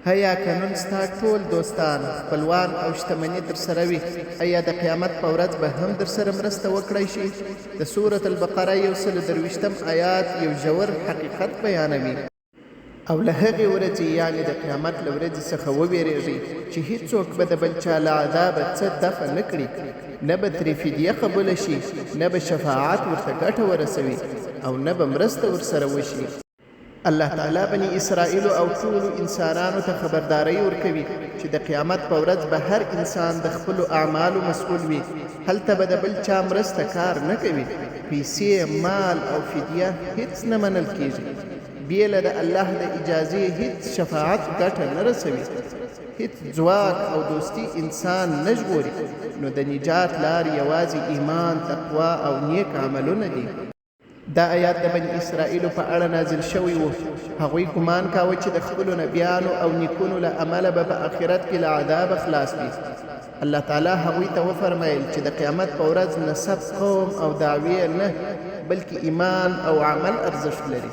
هیا که نن ستا ټول دوستان خپلوان او شتمني در سره وي، ایا د قیامت په ورځ به هم در سره مرسته وکړی شي؟ د سورة البقره 123 آیات یو ژور حقیقت بیانوي. او له هغې ورځې یعنې د قیامت له ورځې څخه وویرېږئ چې هیڅوک به د بل چا له عذابه څه دفع نه کړي، نه به ترې فدیه قبوله شي، نه به شفاعت ورته ګټه ورسوي او نه به مرسته ورسره وشي. الله تعالی بني اسرائیلو او ټولو انسانانو ته خبرداری ورکوي چې د قیامت په ورځ به هر انسان د خپلو اعمالو مسؤول وي. هلته به د بل چا مرسته کار نه کوي، پیسې، مال او فدیه هیڅ نه منل کیږي. بیله د الله د اجازې هیڅ شفاعت ګټه نه رسوي. هیڅ ځواک او دوستی انسان نه ژغوري. نو د نجات لار یوازې ایمان، تقوا او نیک عملونه دي. دا آیات د بني اسرائیلو په اړه نازل شوی و. هغوی ګمان کاوه چې د خپلو نبیانو او نیکونو له امله به په آخرت کې له عذابه خلاص وي. الله تعالی هغوی ته وفرمیل چې د قیامت په ورځ نسب، قوم او دعوې نه، بلکې ایمان او عمل ارزښت لري.